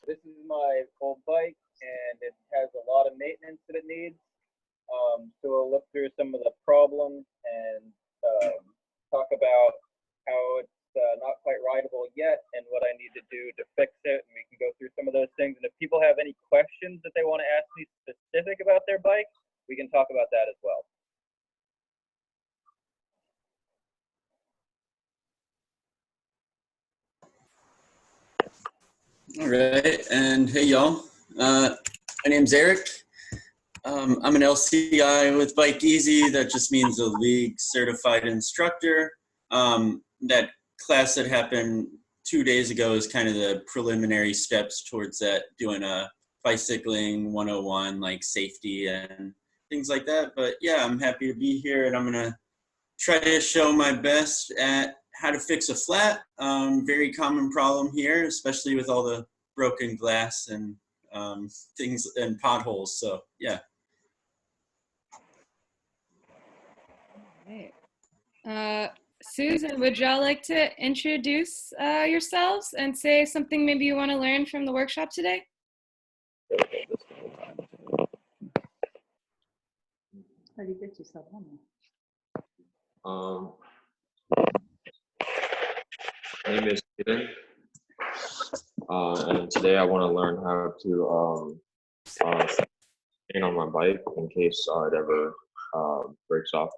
This is my old bike, and it has a lot of maintenance that it needs. So we'll look through some of the problems and talk about how it's not quite rideable yet and what I need to do to fix it. And we can go through some of those things. And if people have any questions that they want to ask me specific about their bike, we can talk about that as well. All right, and hey y'all, my name's Eric. I'm an LCI with Bike Easy. That just means a league certified instructor. That class that happened 2 days ago is kind of the preliminary steps towards that, doing a bicycling 101, like safety and things like that. But yeah, I'm happy to be here, and I'm gonna try to show my best at how to fix a flat. Very common problem here, especially with all the broken glass and things and potholes. So yeah. Right. Susan, would y'all like to introduce yourselves and say something maybe you want to learn from the workshop today? How do you get yourself on My name is Steven, and today I want to learn how to chain on my bike in case it ever breaks off.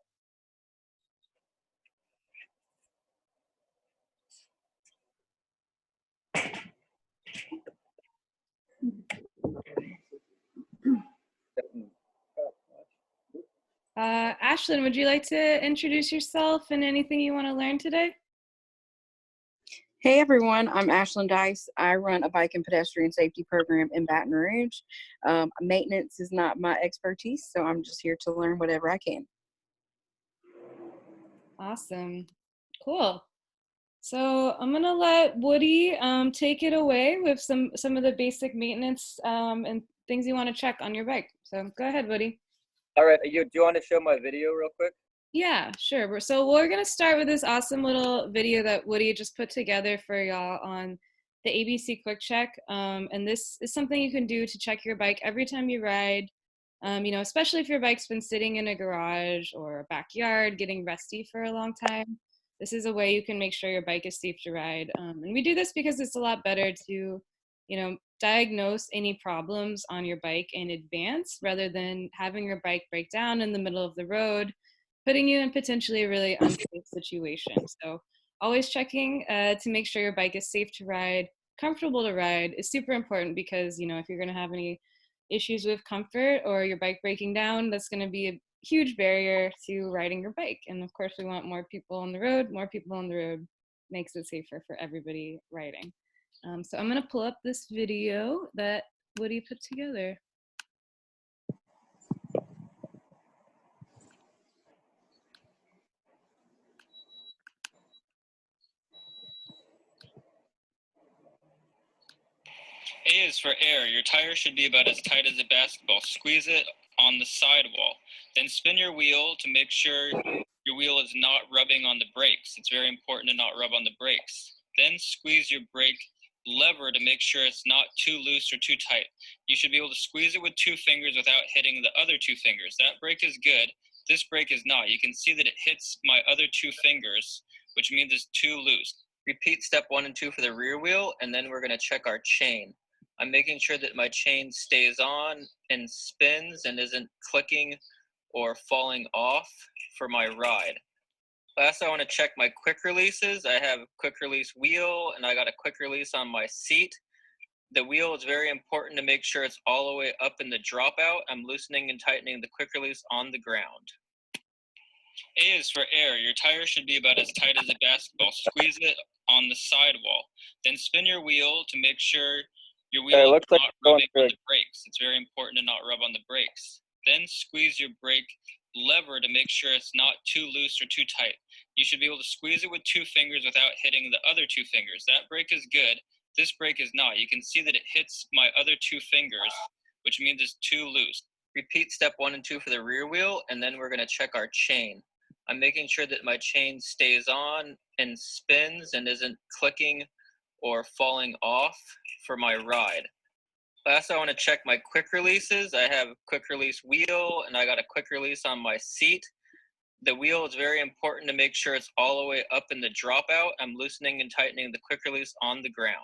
Ashlyn, would you like to introduce yourself and anything you want to learn today? Hey everyone, I'm Ashlyn Dice. I run a bike and pedestrian safety program in Baton Rouge. Maintenance is not my expertise, so I'm just here to learn whatever I can. Awesome. Cool. So I'm gonna let Woody take it away with some of the basic maintenance and things you want to check on your bike. So go ahead, Woody. All right, do you want to show my video real quick? Yeah, sure. So we're gonna start with this awesome little video that Woody just put together for y'all on the ABC Quick Check. And this is something you can do to check your bike every time you ride. You know, especially if your bike's been sitting in a garage or a backyard getting rusty for a long time. This is a way you can make sure your bike is safe to ride. And we do this because it's a lot better to, you know, diagnose any problems on your bike in advance rather than having your bike break down in the middle of the road, putting you in potentially a really unsafe situation. So always checking to make sure your bike is safe to ride, comfortable to ride is super important because, you know, if you're gonna have any issues with comfort or your bike breaking down, that's gonna be a huge barrier to riding your bike. And of course we want more people on the road. More people on the road makes it safer for everybody riding. So I'm gonna pull up this video that Woody put together. A is for air. Your tire should be about as tight as a basketball. Squeeze it on the sidewall. Then spin your wheel to make sure your wheel is not rubbing on the brakes. It's very important to not rub on the brakes. Then squeeze your brake lever to make sure it's not too loose or too tight. You should be able to squeeze it with 2 fingers without hitting the other 2 fingers. That brake is good. This brake is not. You can see that it hits my other 2 fingers, which means it's too loose. Repeat step 1 and 2 for the rear wheel, and then we're gonna check our chain. I'm making sure that my chain stays on and spins and isn't clicking or falling off for my ride. Last, I want to check my quick releases. I have a quick release wheel and I got a quick release on my seat. The wheel is very important to make sure it's all the way up in the dropout. I'm loosening and tightening the quick release on the ground. A is for air. Your tire should be about as tight as a basketball. Squeeze it on the sidewall. Then spin your wheel to make sure your wheel is not rubbing on the brakes. It's very important to not rub on the brakes. Then squeeze your brake lever to make sure it's not too loose or too tight. You should be able to squeeze it with 2 fingers without hitting the other 2 fingers. That brake is good. This brake is not. You can see that it hits my other 2 fingers, which means it's too loose. Repeat step 1 and 2 for the rear wheel, and then we're going to check our chain. I'm making sure that my chain stays on and spins and isn't clicking or falling off for my ride. Last, I want to check my quick releases. I have a quick release wheel and I got a quick release on my seat. The wheel is very important to make sure it's all the way up in the dropout. I'm loosening and tightening the quick release on the ground.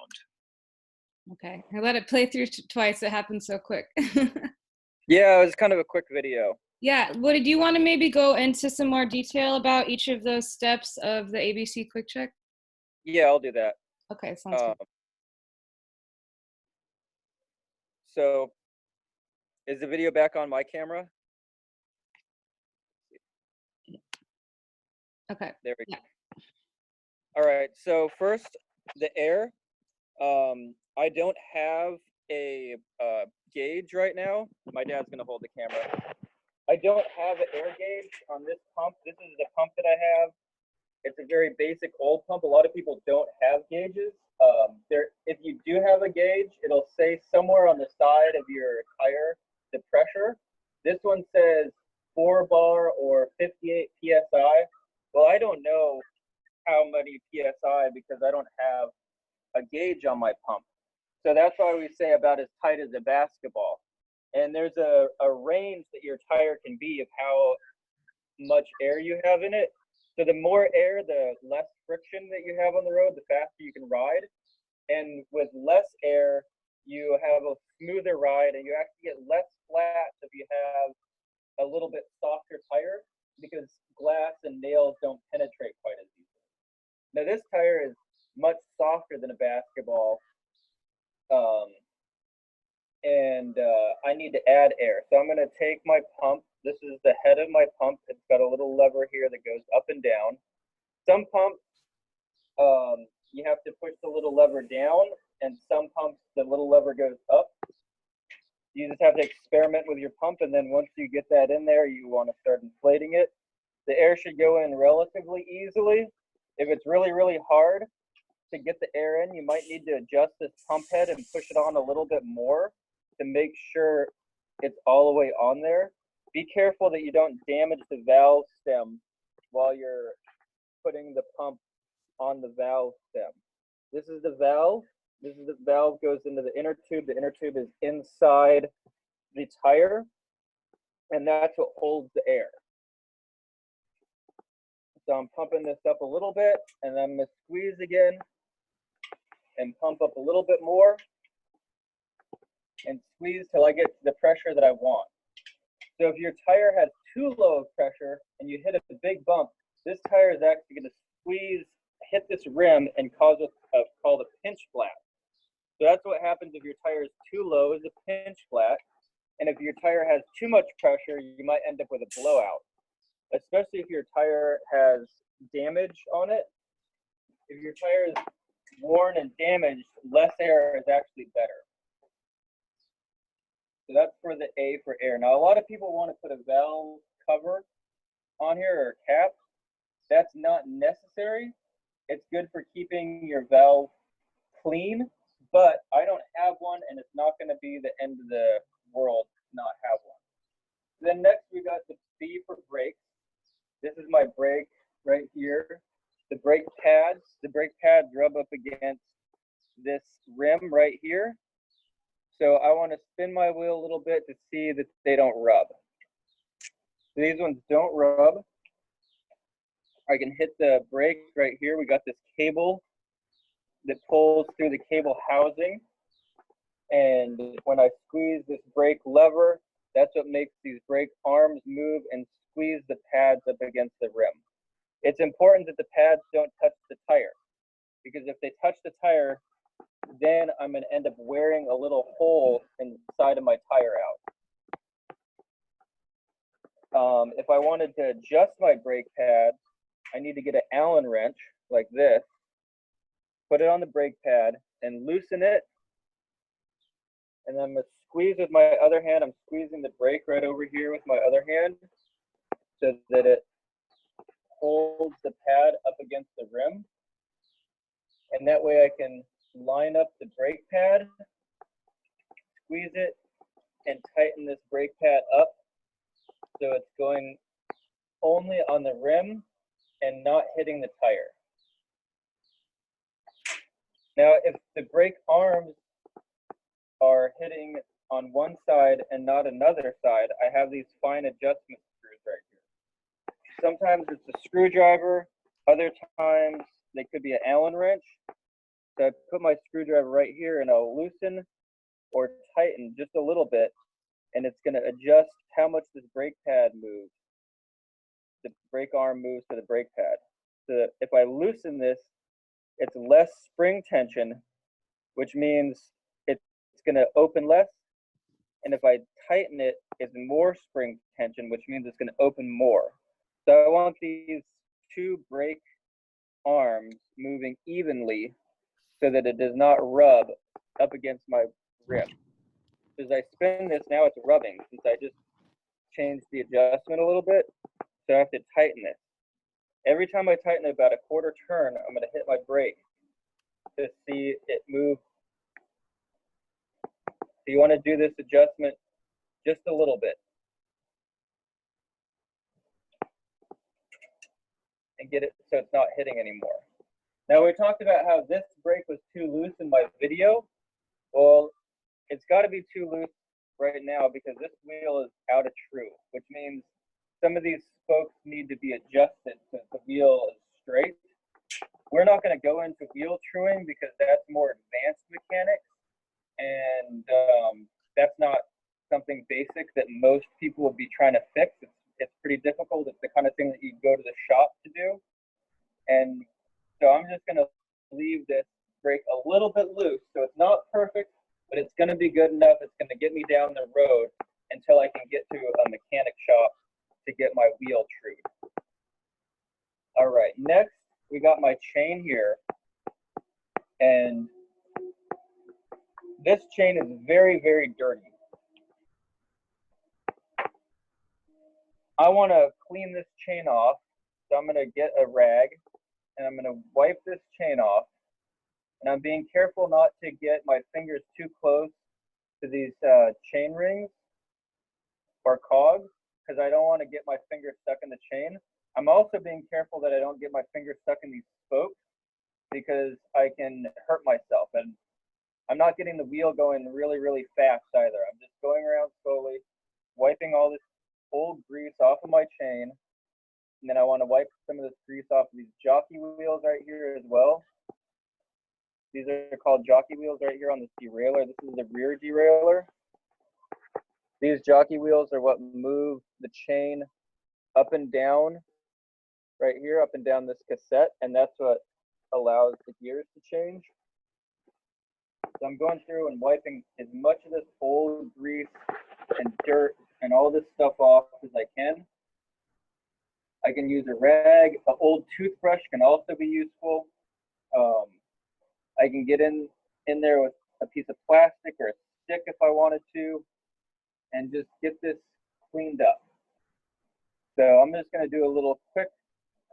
Okay, I let it play through twice. It happened so quick. Yeah, it was kind of a quick video. Yeah, what did you want to maybe go into some more detail about each of those steps of the ABC Quick Check? Yeah, I'll do that. Okay, sounds good. So, is the video back on my camera? Okay. There we go. Yeah. All right, so first, the air. I don't have a gauge right now. My dad's gonna hold the camera. I don't have an air gauge on this pump. This is the pump that I have. It's a very basic old pump. A lot of people don't have gauges. If you do have a gauge, it'll say somewhere on the side of your tire the pressure. This one says 4 bar or 58 psi. Well, I don't know how many psi because I don't have a gauge on my pump. So that's why we say about as tight as a basketball. And there's a range that your tire can be of how much air you have in it. So the more air, the less friction that you have on the road, the faster you can ride. And with less air, you have a smoother ride and you actually get less flat if you have a little bit softer tire because glass and nails don't penetrate quite as easily. Now this tire is much softer than a basketball. I need to add air. So I'm gonna take my pump. This is the head of my pump. It's got a little lever here that goes up and down. Some pumps, you have to push the little lever down, and some pumps, the little lever goes up. You just have to experiment with your pump, and then once you get that in there, you want to start inflating it. The air should go in relatively easily. If it's really, really hard to get the air in, you might need to adjust this pump head and push it on a little bit more to make sure it's all the way on there. Be careful that you don't damage the valve stem while you're putting the pump on the valve stem. This is the valve. This is the valve goes into the inner tube. The inner tube is inside the tire, and that's what holds the air. So I'm pumping this up a little bit, and I'm gonna squeeze again and pump up a little bit more and squeeze till I get to the pressure that I want. So if your tire has too low of pressure and you hit a big bump, this tire is actually going to squeeze, hit this rim and cause what's called a pinch flat. So that's what happens if your tire is too low, is a pinch flat. And if your tire has too much pressure, you might end up with a blowout, especially if your tire has damage on it. If your tire is worn and damaged, less air is actually better. So that's for the A for air. Now, a lot of people want to put a valve cover on here or a cap. That's not necessary. It's good for keeping your valve clean, but I don't have one, and it's not going to be the end of the world to not have one. Then next, we got the B for brakes. This is my brake right here. The brake pads rub up against this rim right here. So I want to spin my wheel a little bit to see that they don't rub. These ones don't rub. I can hit the brake right here. We got this cable that pulls through the cable housing. And when I squeeze this brake lever, that's what makes these brake arms move and squeeze the pads up against the rim. It's important that the pads don't touch the tire, because if they touch the tire, then I'm going to end up wearing a little hole inside of my tire out. If I wanted to adjust my brake pad, I need to get an Allen wrench like this, put it on the brake pad and loosen it. And then I'm going to squeeze with my other hand. I'm squeezing the brake right over here with my other hand so that it holds the pad up against the rim. And that way I can line up the brake pad, squeeze it, and tighten this brake pad up so it's going only on the rim and not hitting the tire. Now, if the brake arms are hitting on one side and not another side, I have these fine adjustment screws right here. Sometimes it's a screwdriver, other times they could be an Allen wrench. So I put my screwdriver right here and I'll loosen or tighten just a little bit, and it's going to adjust how much this brake pad moves. The brake arm moves to the brake pad. So that if I loosen this, it's less spring tension, which means it's going to open less. And if I tighten it, it's more spring tension, which means it's going to open more. So I want these two brake arms moving evenly so that it does not rub up against my rim. As I spin this, now it's rubbing since I just changed the adjustment a little bit. So I have to tighten this. Every time I tighten it about a quarter turn, I'm going to hit my brake to see it move. So you want to do this adjustment just a little bit and get it so it's not hitting anymore. Now we talked about how this brake was too loose in my video. Well, it's got to be too loose right now because this wheel is out of true, which means some of these spokes need to be adjusted so the wheel is straight. We're not going to go into wheel truing because that's more advanced mechanics, and that's not something basic that most people will be trying to fix. It's pretty difficult. It's the kind of thing that you go to the shop to do. And so I'm just going to leave this brake a little bit loose. So it's not perfect, but it's going to be good enough. It's going to get me down the road until I can get to a mechanic shop to get my wheel trued. All right, next we got my chain here. And this chain is very, very dirty. I want to clean this chain off, so I'm going to get a rag and I'm going to wipe this chain off. And I'm being careful not to get my fingers too close to these chain rings or cogs because I don't want to get my fingers stuck in the chain. I'm also being careful that I don't get my fingers stuck in these spokes because I can hurt myself. And I'm not getting the wheel going really, really fast either. I'm just going around slowly, wiping all this old grease off of my chain. And then I want to wipe some of this grease off of these jockey wheels right here as well. These are called jockey wheels right here on this derailleur. This is the rear derailleur. These jockey wheels are what move the chain up and down right here, up and down this cassette, and that's what allows the gears to change. So I'm going through and wiping as much of this old grease and dirt and all this stuff off as I can. I can use a rag. An old toothbrush can also be useful. I can get in there with a piece of plastic or a stick if I wanted to, and just get this cleaned up. So I'm just going to do a little quick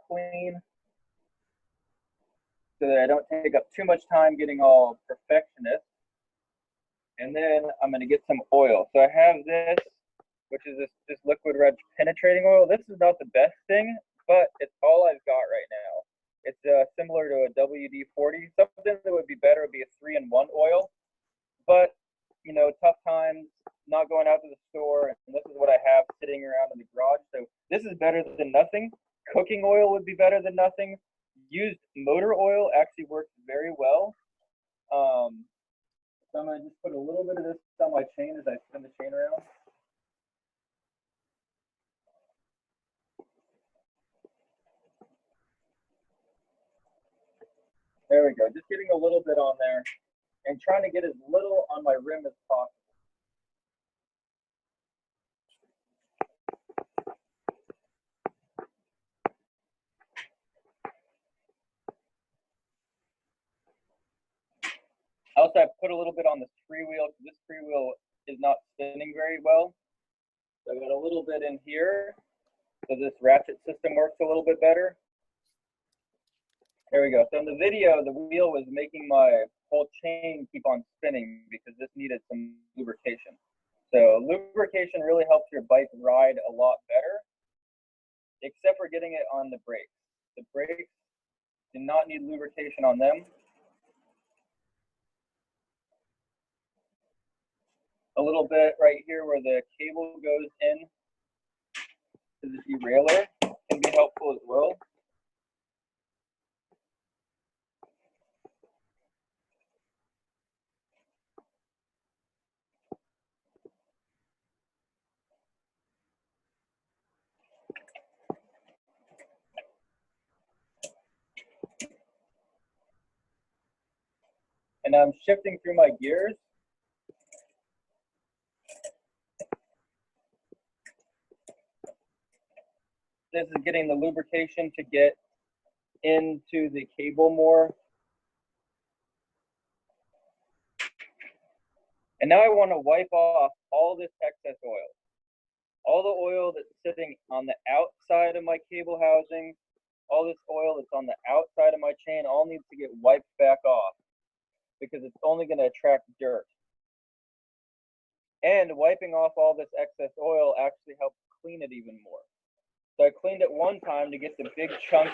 clean so that I don't take up too much time getting all perfectionist. And then I'm going to get some oil. So I have this, which is this liquid red penetrating oil. This is not the best thing, but it's all I've got right now. It's similar to a WD-40. Something that would be better would be a 3-in-1 oil. But, you know, tough times, not going out to the store, and this is what I have sitting around in the garage. So this is better than nothing. Cooking oil would be better than nothing. Used motor oil actually works very well. So I'm going to just put a little bit of this on my chain as I spin the chain around. There we go, just getting a little bit on there and trying to get as little on my rim as possible. Also, I put a little bit on this freewheel because this freewheel is not spinning very well. So I got a little bit in here so this ratchet system works a little bit better. There we go. So in the video, the wheel was making my whole chain keep on spinning because this needed some lubrication. So lubrication really helps your bike ride a lot better, except for getting it on the brakes. The brakes do not need lubrication on them. a little bit right here where the cable goes in to the derailleur can be helpful as well. And I'm shifting through my gears. This is getting the lubrication to get into the cable more. And now I want to wipe off all this excess oil. All the oil that's sitting on the outside of my cable housing, all this oil that's on the outside of my chain, all needs to get wiped back off because it's only going to attract dirt. And wiping off all this excess oil actually helps clean it even more. So I cleaned it one time to get the big chunks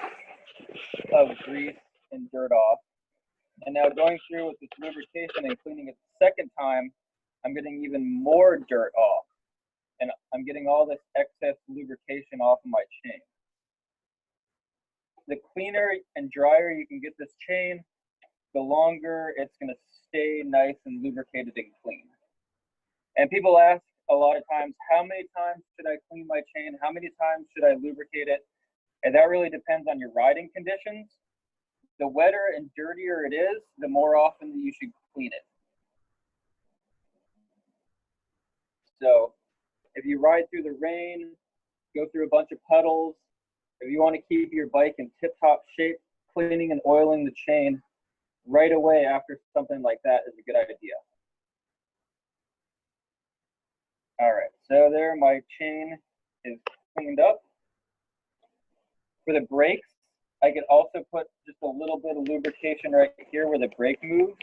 of grease and dirt off. And now going through with this lubrication and cleaning it the second time, I'm getting even more dirt off. And I'm getting all this excess lubrication off of my chain. The cleaner and drier you can get this chain, the longer it's going to stay nice and lubricated and clean. And people ask a lot of times, how many times should I clean my chain? How many times should I lubricate it? And that really depends on your riding conditions. The wetter and dirtier it is, the more often that you should clean it. So if you ride through the rain, go through a bunch of puddles, if you want to keep your bike in tip-top shape, cleaning and oiling the chain right away after something like that is a good idea. All right, so there my chain is cleaned up. For the brakes, I could also put just a little bit of lubrication right here where the brake moves.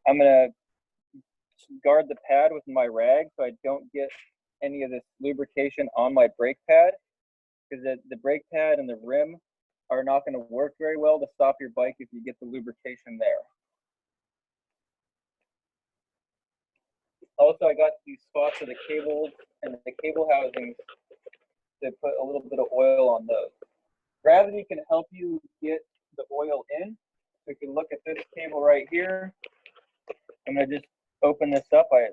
I'm gonna guard the pad with my rag so I don't get any of this lubrication on my brake pad, because the brake pad and the rim are not going to work very well to stop your bike if you get the lubrication there. Also, I got these spots of the cables and the cable housings to put a little bit of oil on those. Gravity can help you get the oil in. So you can look at this cable right here. I'm going to just open this up. I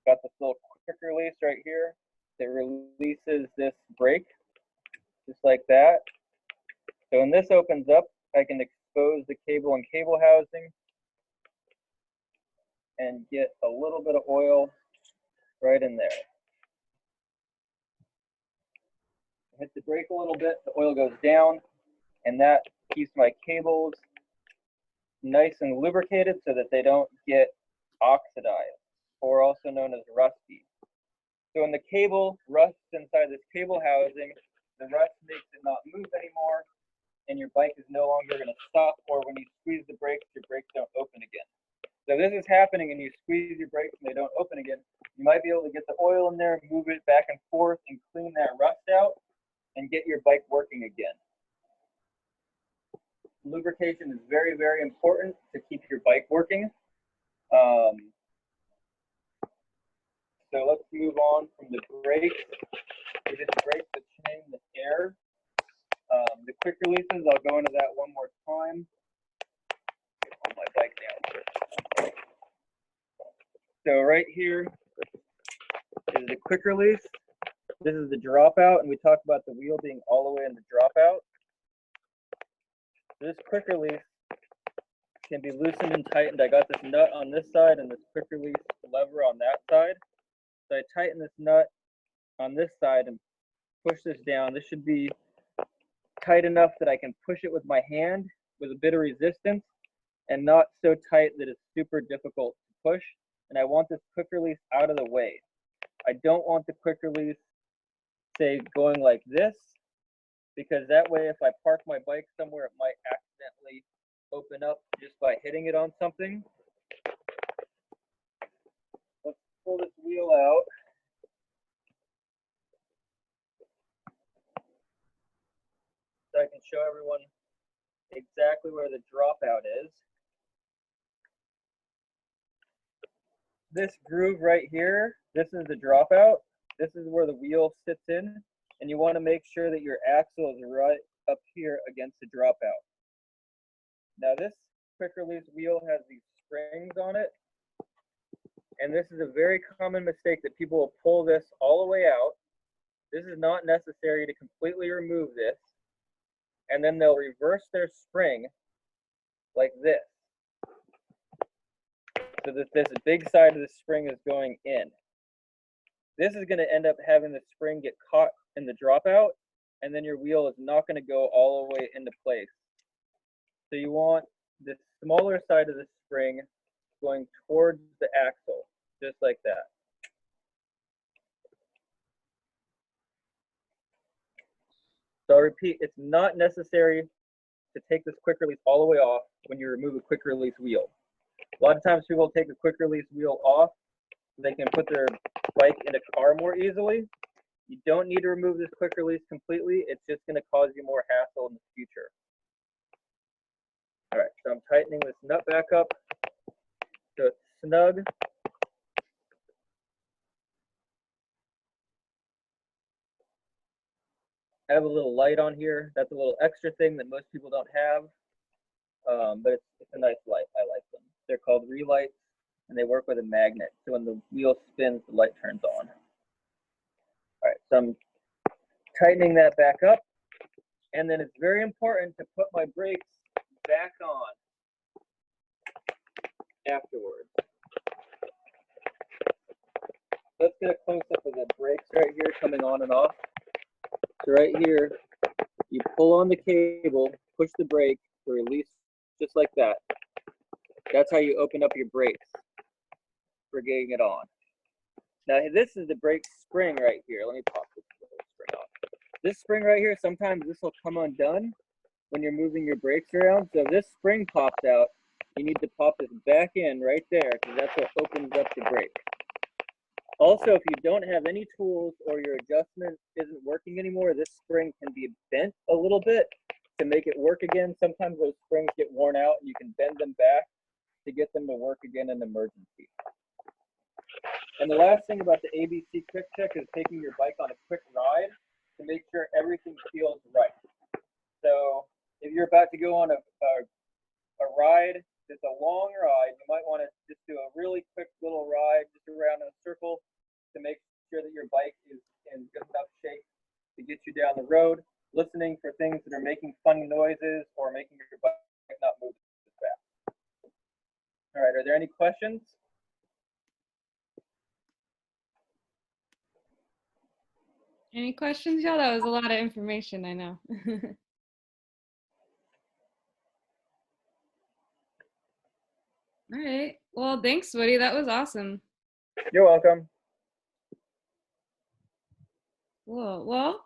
got this little quick release right here that releases this brake, just like that. So when this opens up, I can expose the cable and cable housing and get a little bit of oil right in there. Hit the brake a little bit, the oil goes down, and that keeps my cables nice and lubricated so that they don't get oxidized, or also known as rusty. So when the cable rusts inside this cable housing, the rust makes it not move anymore, and your bike is no longer going to stop, or when you squeeze the brakes, your brakes don't open again. So this is happening and you squeeze your brakes and they don't open again. You might be able to get the oil in there, move it back and forth, and clean that rust out and get your bike working again. Lubrication is very, very important to keep your bike working. So let's move on from the brakes. We did the brakes, the chain, the air. The quick releases, I'll go into that one more time. Put my bike down. So right here is the quick release. This is the dropout, and we talked about the wheel being all the way in the dropout. This quick release can be loosened and tightened. I got this nut on this side and this quick release lever on that side. So I tighten this nut on this side and push this down. This should be tight enough that I can push it with my hand with a bit of resistance, and not so tight that it's super difficult to push. And I want this quick release out of the way. I don't want the quick release, say, going like this, because that way if I park my bike somewhere, it might accidentally open up just by hitting it on something. Let's pull this wheel out. So I can show everyone exactly where the dropout is. this groove right here, this is the dropout. This is where the wheel sits in, and you want to make sure that your axle is right up here against the dropout. Now this quick release wheel has these springs on it, and this is a very common mistake that people will pull this all the way out. This is not necessary to completely remove this, and then they'll reverse their spring like this, so that this big side of the spring is going in. This is going to end up having the spring get caught in the dropout, and then your wheel is not going to go all the way into place. So you want the smaller side of the spring going towards the axle, just like that. So I'll repeat, it's not necessary to take this quick release all the way off when you remove a quick release wheel. A lot of times people take the quick release wheel off so they can put their bike in a car more easily. You don't need to remove this quick release completely. It's just going to cause you more hassle in the future. All right, so I'm tightening this nut back up so it's snug. I have a little light on here. That's a little extra thing that most people don't have, but it's a nice light. I like them. They're called relights, and they work with a magnet. So when the wheel spins, the light turns on. All right, so I'm tightening that back up, and then it's very important to put my brakes back on afterwards. Let's get a close-up of the brakes right here coming on and off. So right here, you pull on the cable, push the brake to release just like that. That's how you open up your brakes for getting it on. Now this is the brake spring right here. Let me pop this spring off. This spring right here, sometimes this will come undone when you're moving your brakes around. So if this spring pops out, you need to pop this back in right there because that's what opens up the brake. Also, if you don't have any tools or your adjustment isn't working anymore, this spring can be bent a little bit to make it work again. Sometimes those springs get worn out and you can bend them back to get them to work again in an emergency. And the last thing about the ABC Quick Check is taking your bike on a quick ride to make sure everything feels right. So if you're about to go on a ride, it's a long ride, you might want to just do a really quick little ride just around in a circle to make sure that your bike is in good enough shape to get you down the road, listening for things that are making funny noises or making your bike not move as fast. All right, are there any questions? Any questions, y'all? That was a lot of information, I know. All right. Well, thanks, Woody. That was awesome. You're welcome. Cool. Well,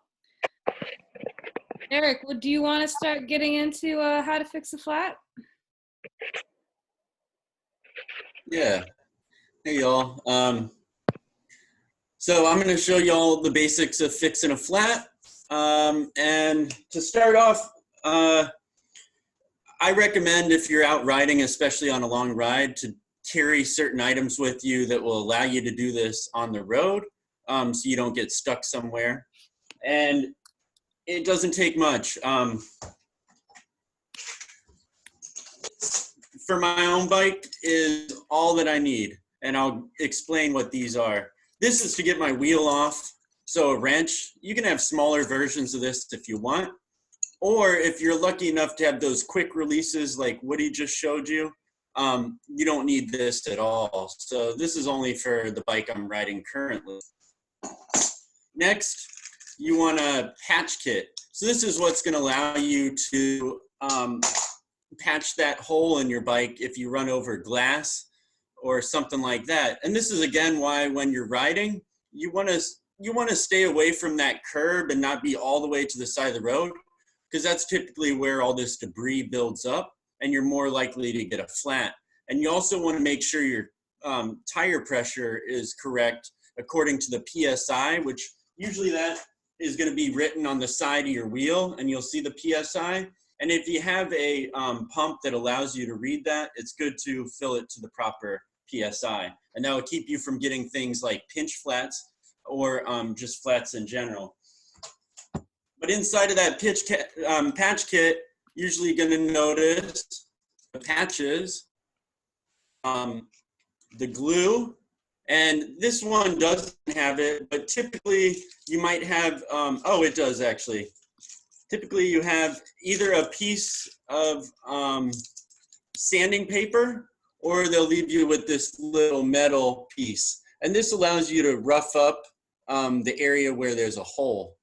Eric, do you want to start getting into how to fix a flat? Yeah. Hey, y'all. So I'm going to show y'all the basics of fixing a flat. And to start off, I recommend if you're out riding, especially on a long ride, to carry certain items with you that will allow you to do this on the road, so you don't get stuck somewhere. And it doesn't take much. For my own bike is all that I need, and I'll explain what these are. This is to get my wheel off. So a wrench, you can have smaller versions of this if you want. Or if you're lucky enough to have those quick releases like Woody just showed you, you don't need this at all. So this is only for the bike I'm riding currently. Next, you want a patch kit. So this is what's going to allow you to patch that hole in your bike if you run over glass or something like that. And this is again why when you're riding, you want to stay away from that curb and not be all the way to the side of the road, because that's typically where all this debris builds up and you're more likely to get a flat. And you also want to make sure your tire pressure is correct according to the PSI, which usually that is going to be written on the side of your wheel, and you'll see the PSI. And if you have a pump that allows you to read that, it's good to fill it to the proper PSI. and that will keep you from getting things like pinch flats or just flats in general. But inside of that patch kit, usually going to notice the patches, the glue, and this one doesn't have it, but typically you might have, oh, it does actually. Typically you have either a piece of sanding paper, or they'll leave you with this little metal piece. And this allows you to rough up the area where there's a hole.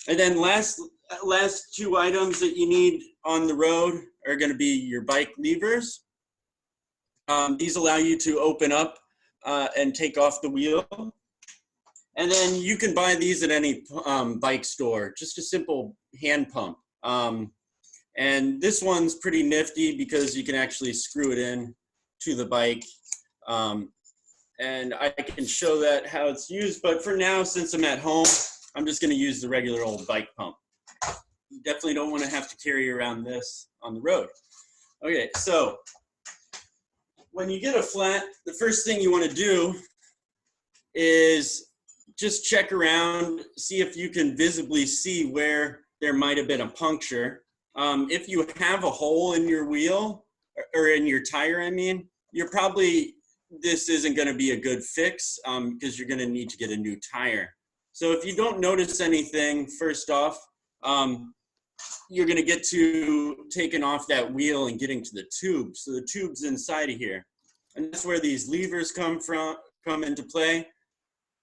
And then last two items that you need on the road are going to be your bike levers. These allow you to open up and take off the wheel. And then you can buy these at any bike store, just a simple hand pump. And this one's pretty nifty because you can actually screw it in to the bike. And I can show that how it's used, but for now, since I'm at home, I'm just gonna use the regular old bike pump. You definitely don't wanna have to carry around this on the road. Okay, so when you get a flat, the first thing you wanna do is just check around, see if you can visibly see where there might have been a puncture. If you have a hole in your wheel, or in your tire, I mean, you're probably, this isn't gonna be a good fix because you're gonna need to get a new tire. So if you don't notice anything, first off, you're gonna get to taking off that wheel and getting to the tube. So the tube's inside of here. And that's where these levers come into play.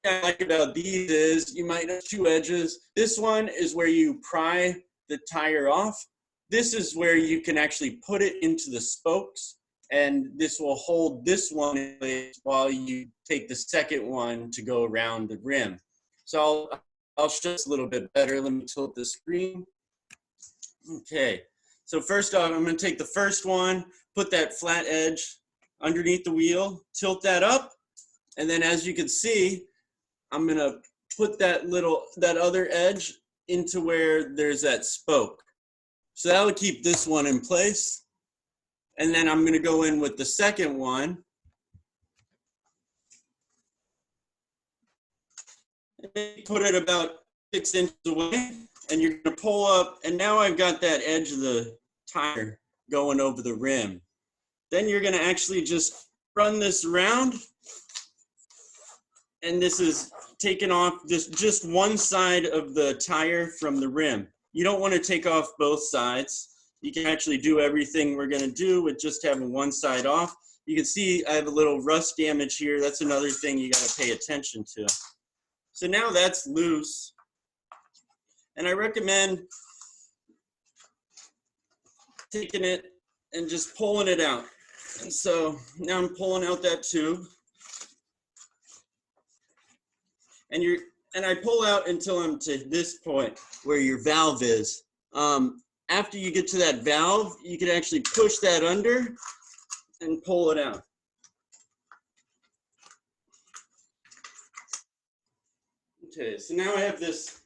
What I like about these is you might have two edges. This one is where you pry the tire off. This is where you can actually put it into the spokes, and this will hold this one in place while you take the second one to go around the rim. So I'll show this a little bit better. Let me tilt the screen. Okay, so first off, I'm gonna take the first one, put that flat edge underneath the wheel, tilt that up, and then as you can see, I'm gonna put that other edge into where there's that spoke. So that'll keep this one in place. And then I'm gonna go in with the second one. Put it about 6 inches away, and you're gonna pull up, and now I've got that edge of the tire going over the rim. Then you're gonna actually just run this around, and this is taking off just one side of the tire from the rim. You don't want to take off both sides. You can actually do everything we're going to do with just having one side off. You can see I have a little rust damage here. That's another thing you got to pay attention to. So now that's loose. And I recommend taking it and just pulling it out. And so now I'm pulling out that tube. And I pull out until I'm to this point where your valve is. After you get to that valve, you can actually push that under and pull it out. Okay, so now I have this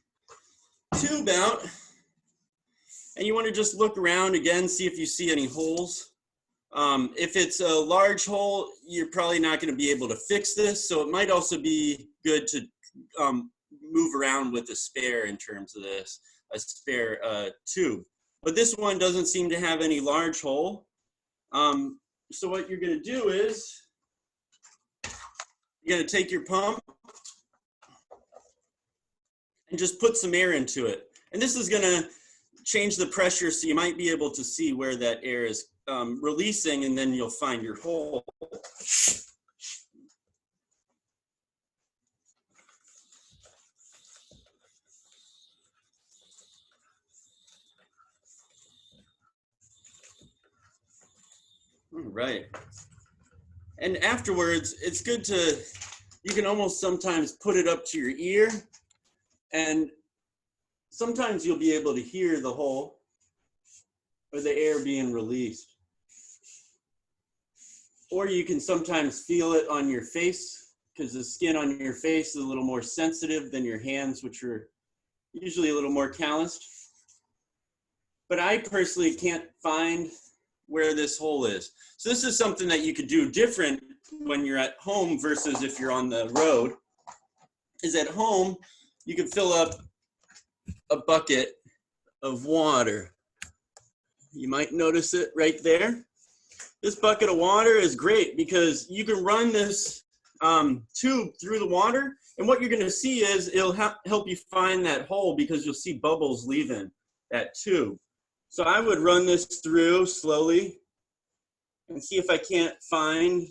tube out, and you want to just look around again, see if you see any holes. If it's a large hole, you're probably not going to be able to fix this, so it might also be good to move around with a spare in terms of this, a spare tube. But this one doesn't seem to have any large hole. So what you're going to do is you're going to take your pump and just put some air into it. And this is going to change the pressure, so you might be able to see where that air is releasing, and then you'll find your hole. Right. And afterwards, it's good to, you can almost sometimes put it up to your ear, and sometimes you'll be able to hear the hole or the air being released. Or you can sometimes feel it on your face, because the skin on your face is a little more sensitive than your hands, which are usually a little more calloused. But I personally can't find where this hole is. So this is something that you could do different when you're at home versus if you're on the road is at home, you can fill up a bucket of water. You might notice it right there. This bucket of water is great because you can run this tube through the water, and what you're going to see is it'll help you find that hole because you'll see bubbles leaving that tube. So I would run this through slowly and see if I can't find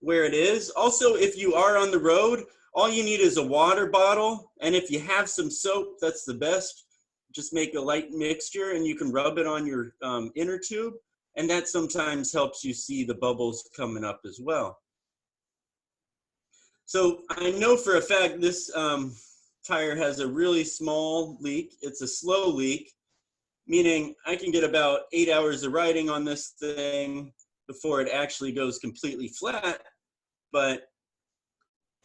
where it is. Also, if you are on the road, all you need is a water bottle, and if you have some soap, that's the best. Just make a light mixture and you can rub it on your inner tube, and that sometimes helps you see the bubbles coming up as well. So I know for a fact this tire has a really small leak. It's a slow leak, meaning I can get about 8 hours of riding on this thing before it actually goes completely flat, but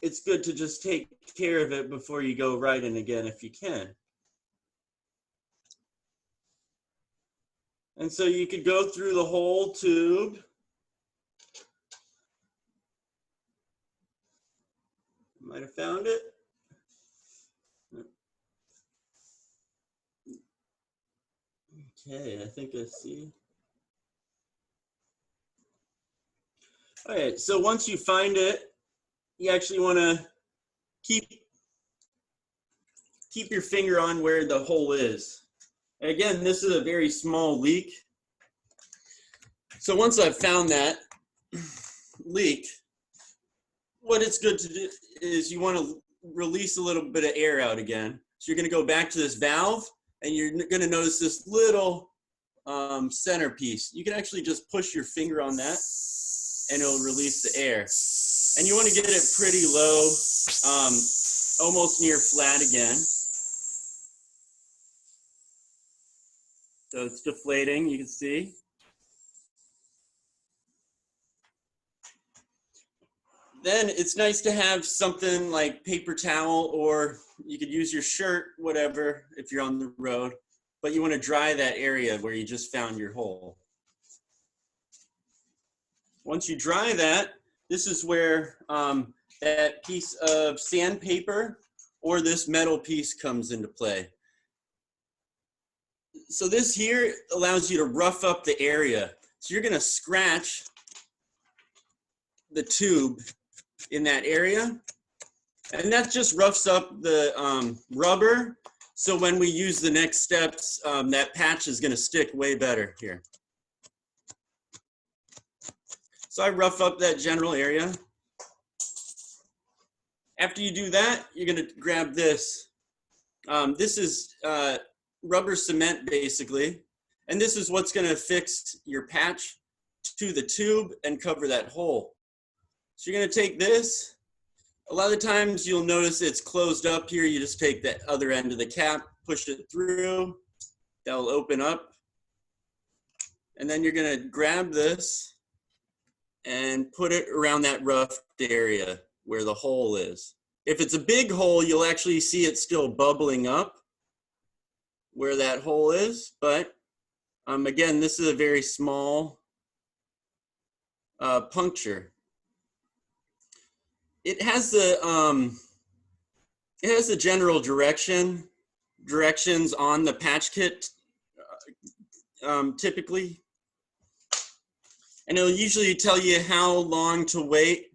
it's good to just take care of it before you go riding again if you can. And so you could go through the whole tube. Might have found it. Okay, I think I see. All right, so once you find it, you actually want to keep your finger on where the hole is. And again, this is a very small leak. So once I've found that leak, what it's good to do is you want to release a little bit of air out again. So you're going to go back to this valve, and you're going to notice this little centerpiece. You can actually just push your finger on that, and it'll release the air. And you want to get it pretty low, almost near flat again. So it's deflating, you can see. Then it's nice to have something like paper towel, or you could use your shirt, whatever, if you're on the road, but you want to dry that area where you just found your hole. Once you dry that, this is where that piece of sandpaper or this metal piece comes into play. So this here allows you to rough up the area. So you're going to scratch the tube in that area, and that just roughs up the rubber. So when we use the next steps, that patch is going to stick way better here. So I rough up that general area. After you do that, you're going to grab this. This is rubber cement, basically. And this is what's going to fix your patch to the tube and cover that hole. So you're going to take this. A lot of the times you'll notice it's closed up here. You just take the other end of the cap, push it through. That will open up. And then you're going to grab this and put it around that roughed area where the hole is. If it's a big hole, you'll actually see it still bubbling up where that hole is. But again, this is a very small puncture. It has the general directions on the patch kit typically. And it'll usually tell you how long to wait,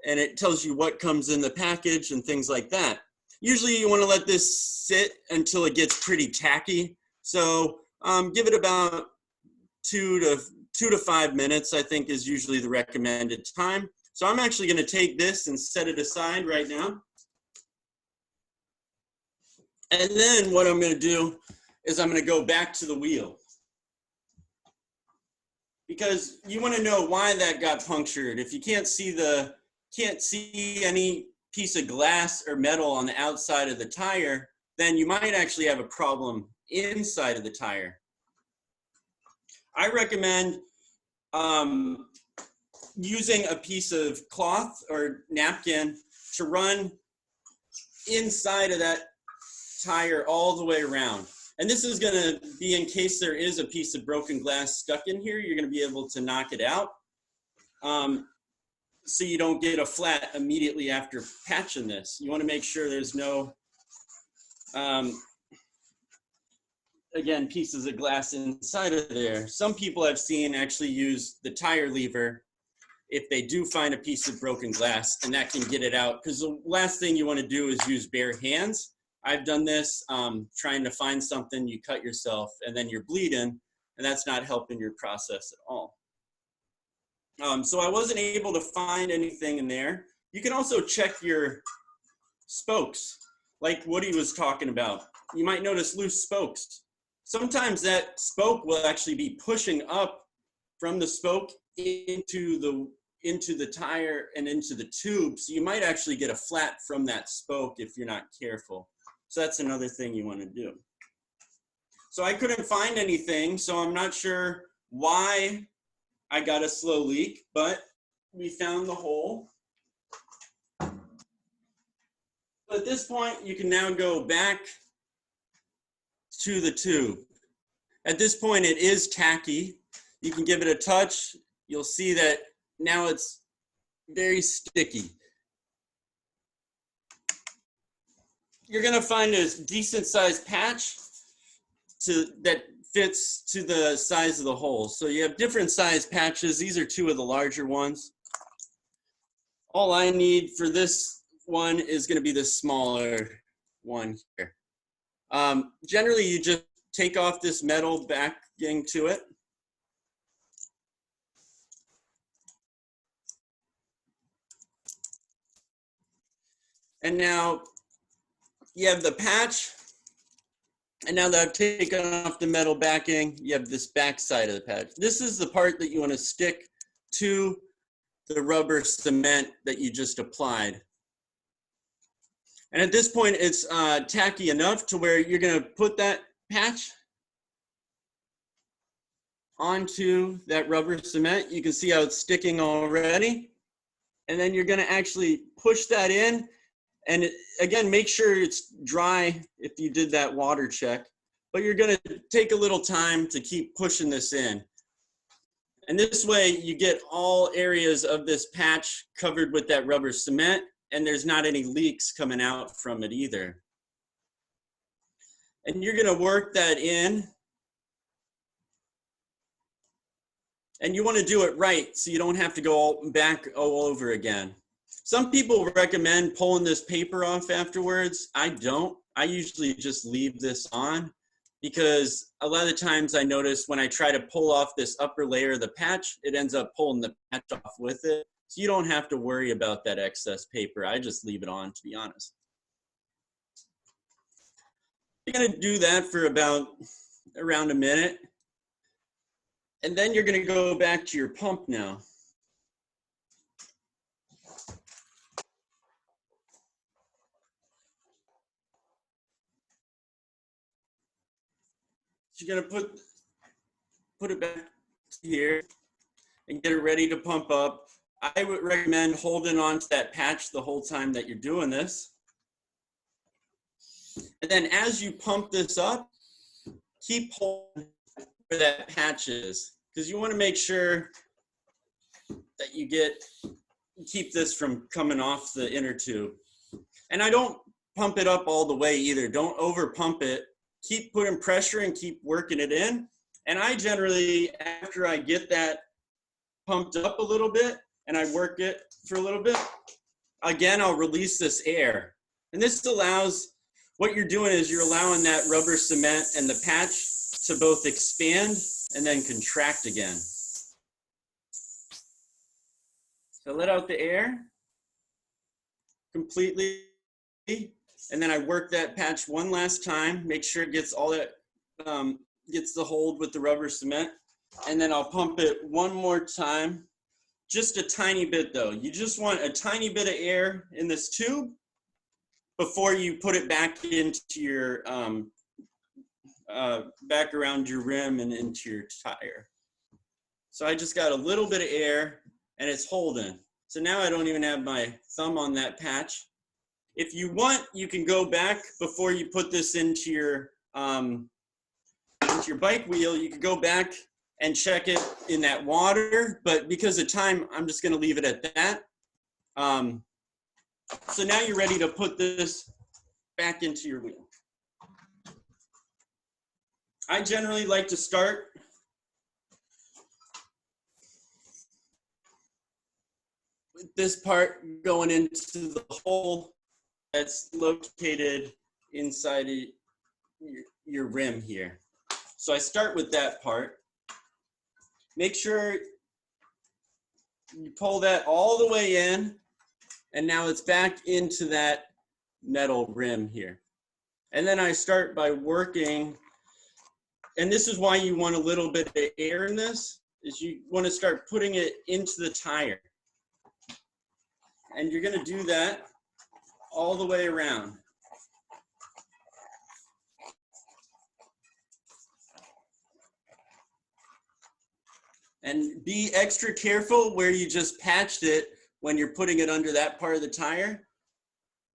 and it tells you what comes in the package and things like that. Usually you want to let this sit until it gets pretty tacky. So give it about 2 to 5 minutes, I think, is usually the recommended time. So I'm actually going to take this and set it aside right now. And then what I'm going to do is I'm going to go back to the wheel, because you want to know why that got punctured. If you can't see any piece of glass or metal on the outside of the tire, then you might actually have a problem inside of the tire. I recommend using a piece of cloth or napkin to run inside of that tire all the way around. And this is going to be in case there is a piece of broken glass stuck in here, you're going to be able to knock it out. so you don't get a flat immediately after patching this. You want to make sure there's no, again, pieces of glass inside of there. Some people I've seen actually use the tire lever if they do find a piece of broken glass, and that can get it out. Because the last thing you want to do is use bare hands. I've done this trying to find something, you cut yourself, and then you're bleeding, and that's not helping your process at all. So I wasn't able to find anything in there. You can also check your spokes, like Woody was talking about. You might notice loose spokes. Sometimes that spoke will actually be pushing up from the spoke into the tire and into the tube. So you might actually get a flat from that spoke if you're not careful. So that's another thing you want to do. So I couldn't find anything, so I'm not sure why I got a slow leak, but we found the hole. But at this point, you can now go back to the tube. At this point, it is tacky. You can give it a touch. You'll see that now it's very sticky. You're gonna find a decent sized patch that fits to the size of the hole. So you have different size patches. These are two of the larger ones. All I need for this one is gonna be the smaller one here. Generally, you just take off this metal backing to it. And now you have the patch. And now that I've taken off the metal backing, you have this back side of the patch. This is the part that you want to stick to the rubber cement that you just applied. And at this point, it's tacky enough to where you're going to put that patch onto that rubber cement. You can see how it's sticking already. And then you're going to actually push that in. And again, make sure it's dry if you did that water check. But you're going to take a little time to keep pushing this in. And this way, you get all areas of this patch covered with that rubber cement, and there's not any leaks coming out from it either. And you're going to work that in. And you want to do it right so you don't have to go back all over again. Some people recommend pulling this paper off afterwards. I don't. I usually just leave this on because a lot of the times I notice when I try to pull off this upper layer of the patch, it ends up pulling the patch off with it. So you don't have to worry about that excess paper. I just leave it on, to be honest. You're going to do that for around a minute. And then you're going to go back to your pump now. You're gonna put it back here and get it ready to pump up. I would recommend holding on to that patch the whole time that you're doing this. And then as you pump this up, keep holding where that patch is, because you want to make sure that you keep this from coming off the inner tube. And I don't pump it up all the way either. Don't over pump it. Keep putting pressure and keep working it in. And I generally, after I get that pumped up a little bit and I work it for a little bit, again, I'll release this air. And this allows, what you're doing is you're allowing that rubber cement and the patch to both expand and then contract again. So let out the air completely. And then I work that patch one last time, make sure it gets all that, gets the hold with the rubber cement. And then I'll pump it one more time, just a tiny bit though. You just want a tiny bit of air in this tube before you put it back into your, back around your rim and into your tire. So I just got a little bit of air and it's holding. So now I don't even have my thumb on that patch. If you want, you can go back before you put this into your bike wheel. You can go back and check it in that water, but because of time, I'm just going to leave it at that. So now you're ready to put this back into your wheel. I generally like to start with this part going into the hole that's located inside of your rim here. So I start with that part. Make sure you pull that all the way in, and now it's back into that metal rim here. And then I start by working, and this is why you want a little bit of air in this, is you want to start putting it into the tire. And you're going to do that all the way around. And be extra careful where you just patched it when you're putting it under that part of the tire,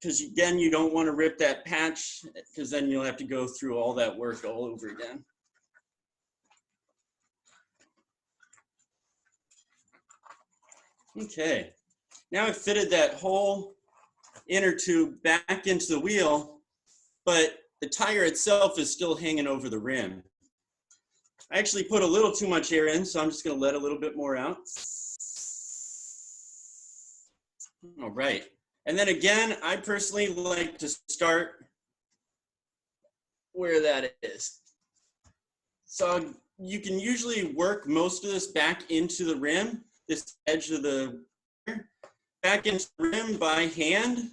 because again, you don't want to rip that patch, because then you'll have to go through all that work all over again. Okay, now I've fitted that whole inner tube back into the wheel, but the tire itself is still hanging over the rim. I actually put a little too much air in, so I'm just going to let a little bit more out. All right. And then again, I personally like to start where that is. So you can usually work most of this back into the rim, this edge of the back into the rim by hand.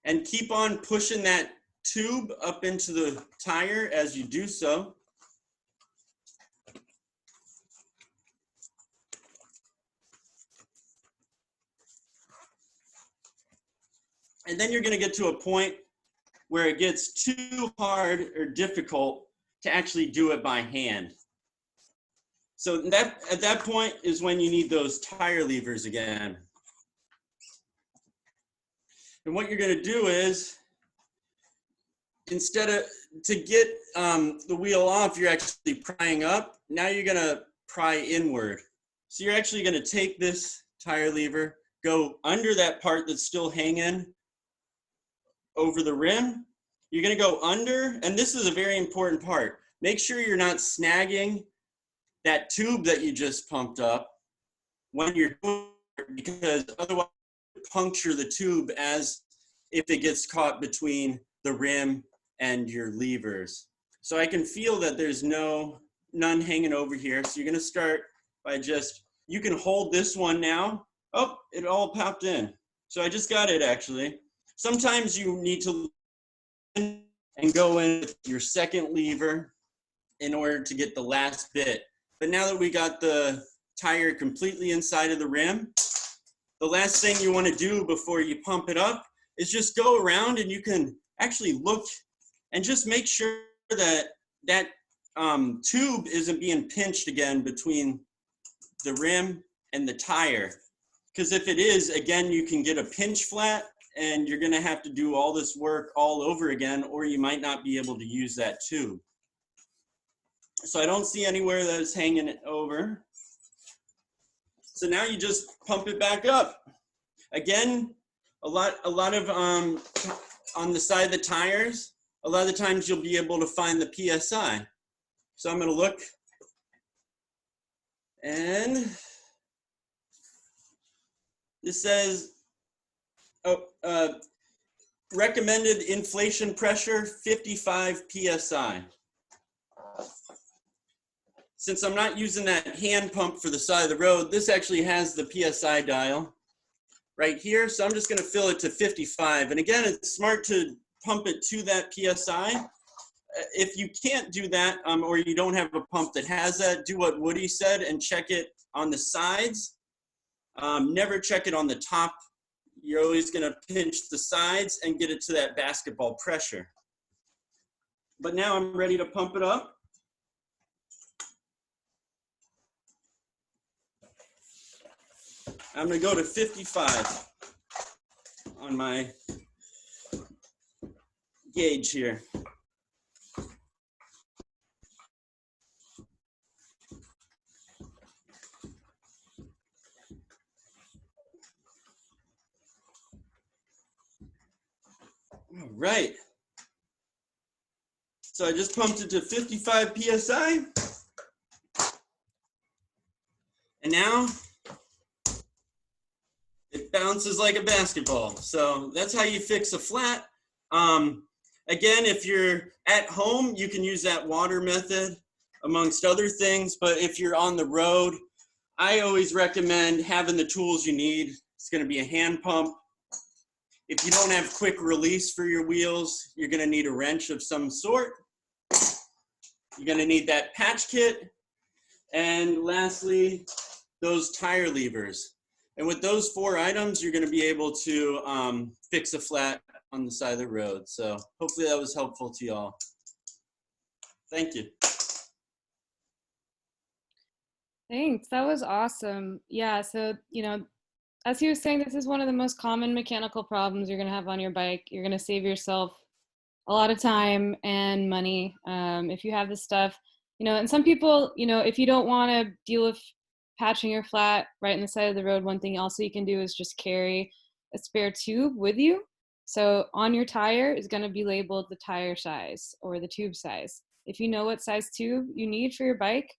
And keep on pushing that tube up into the tire as you do so. And then you're going to get to a point where it gets too hard or difficult to actually do it by hand. So at that point is when you need those tire levers again. And what you're going to do is, instead of, to get the wheel off, you're actually prying up. Now you're going to pry inward. So you're actually going to take this tire lever, go under that part that's still hanging over the rim. You're going to go under, and this is a very important part. Make sure you're not snagging that tube that you just pumped up when you're doing it, because otherwise you puncture the tube as if it gets caught between the rim and your levers. So I can feel that there's none hanging over here. So you're going to start by just, you can hold this one now. Oh, it all popped in. So I just got it actually. Sometimes you need to and go in with your second lever in order to get the last bit. But now that we got the tire completely inside of the rim, the last thing you want to do before you pump it up is just go around, and you can actually look and just make sure that that tube isn't being pinched again between the rim and the tire. Because if it is, again, you can get a pinch flat, and you're going to have to do all this work all over again, or you might not be able to use that tube. So I don't see anywhere that is hanging it over. So now you just pump it back up. Again, a lot of on the side of the tires, a lot of the times you'll be able to find the PSI. So I'm going to look, and this says, recommended inflation pressure 55 PSI. Since I'm not using that hand pump for the side of the road, this actually has the PSI dial right here. So I'm just going to fill it to 55. And again, it's smart to pump it to that PSI. If you can't do that, or you don't have a pump that has that, do what Woody said and check it on the sides. Never check it on the top. You're always going to pinch the sides and get it to that basketball pressure. But now I'm ready to pump it up. I'm going to go to 55 on my gauge here. right. So I just pumped it to 55 PSI. And now it bounces like a basketball. So that's how you fix a flat. Again, if you're at home, you can use that water method amongst other things. But if you're on the road, I always recommend having the tools you need. It's going to be a hand pump. If you don't have quick release for your wheels, you're going to need a wrench of some sort. You're going to need that patch kit. And lastly, those tire levers. And with those 4 items, you're going to be able to fix a flat on the side of the road. So hopefully that was helpful to y'all. Thank you. Thanks. That was awesome. Yeah. So, as he was saying, this is one of the most common mechanical problems you're going to have on your bike. You're going to save yourself a lot of time and money if you have this stuff. And some people, if you don't want to deal with patching your flat right in the side of the road, one thing also you can do is just carry a spare tube with you. So on your tire is going to be labeled the tire size or the tube size. If you know what size tube you need for your bike,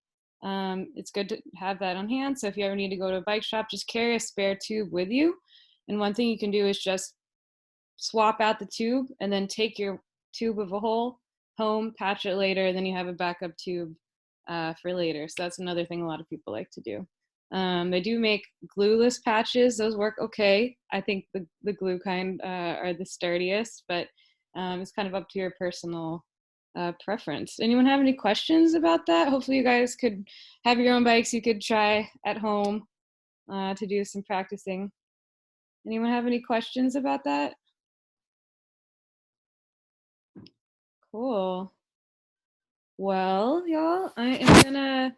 it's good to have that on hand. So if you ever need to go to a bike shop, just carry a spare tube with you. And one thing you can do is just swap out the tube and then take your tube of a hole home, patch it later, and then you have a backup tube for later. So that's another thing a lot of people like to do. They do make glueless patches. Those work okay. I think the glue kind are the sturdiest, but it's kind of up to your personal preference. Anyone have any questions about that? Hopefully you guys could have your own bikes you could try at home to do some practicing. Anyone have any questions about that? Cool. Well, y'all, I'm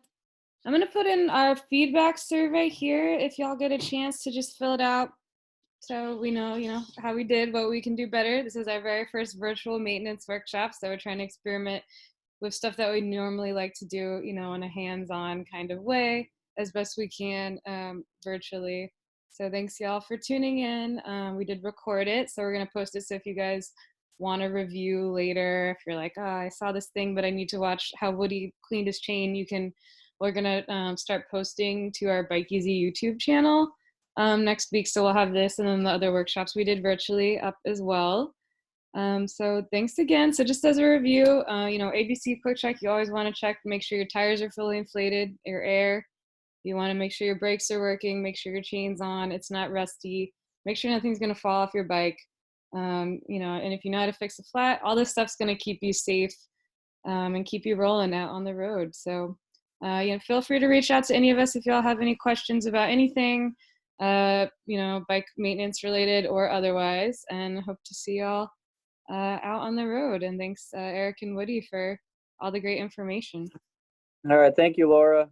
gonna put in our feedback survey here if y'all get a chance to just fill it out so we know, how we did, what we can do better. This is our very first virtual maintenance workshop, so we're trying to experiment with stuff that we normally like to do, in a hands-on kind of way as best we can virtually. So thanks y'all for tuning in. We did record it, so we're gonna post it. So if you guys want to review later, if you're like, oh, I saw this thing, but I need to watch how Woody cleaned his chain, we're gonna start posting to our Bike Easy YouTube channel next week. So we'll have this and then the other workshops we did virtually up as well. So thanks again. So just as a review, ABC Quick Check, you always want to check, make sure your tires are fully inflated, your air. You want to make sure your brakes are working, make sure your chain's on, it's not rusty, make sure nothing's going to fall off your bike. And if you know how to fix a flat, all this stuff's going to keep you safe and keep you rolling out on the road. So, feel free to reach out to any of us if y'all have any questions about anything, bike maintenance related or otherwise, and hope to see y'all out on the road. And thanks, Eric and Woody, for all the great information. All right. Thank you, Laura.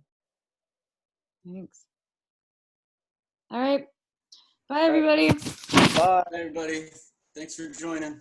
Thanks. All right. Bye, everybody. Bye. Bye, everybody. Thanks for joining.